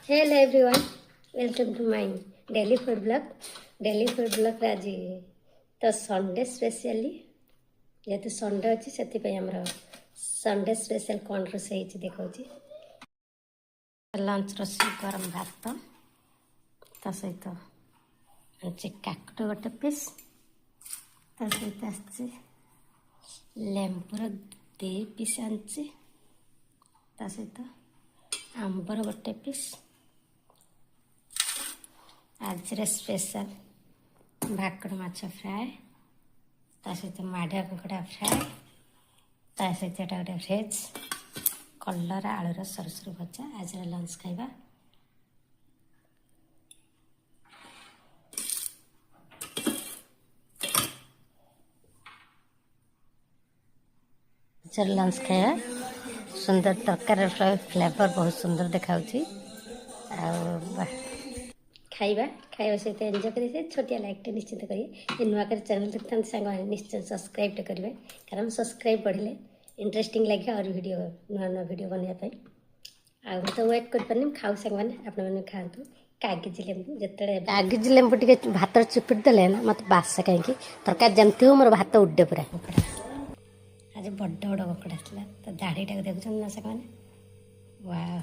Hello everyone, welcome to my daily food blog आज तो Sunday specially जेहेतु Sunday अच्छी से आमर संडे स्पेशल कौन रोषे देखा लंच रोषे गरम भात ता सहित अच्छे काकुट गोटे पीस ता सहित आसी लेंबुर 2 पीस आनी ता सहित आंबर गोटे पीस आज स्पेशल भाकुड़ माछ फ्राए ता सहित माढ़िया कुकुड़ा फ्राए ता सहित गोटे भेज कलर आलूर सरसर भजा आज लंच खाइबा। लंच खाइबा सुंदर तरकारी फ्लेवर बहुत सुंदर देखा खाइबा सहित एंजॉय करेंगे। छोटिया लाइक निश्चित करेंगे। नुआ कर चैनल देखते सांग निश्चय सब्सक्राइब करेंगे कारण सब्सक्राइब बढ़ले इंटरेस्टिंग लगे और वीडियो नुआ नुआ वीडियो बनवाई आ तो वेट कर खाऊ सांग मैंने खातु कागज लेंबू जो कागज लेंबू टे भात चिपुड़ी देले ना मत बास कहीं तरकारी जमती हो मोर भात उड्डे पूरा आज बड़ बड़ ककड़ा आसला तो दाढ़ीटा देखुन ना सांग वाह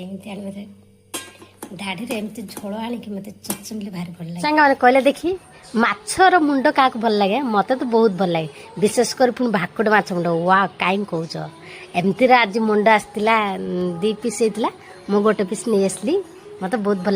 एमती आने दाढ़ी एमती झोल आणिकी मत चचमली भारी भल लगे सांग कहले देखी माछर मुंड क्या भल लगे मत तो बहुत भल लगे विशेष कर पुणी भाकुड़ माछ मुंड वाह कहीं कौच एमती आज मुंड आसला 2 पीस होता मु गोटे पीस नहीं आसली मत बहुत भल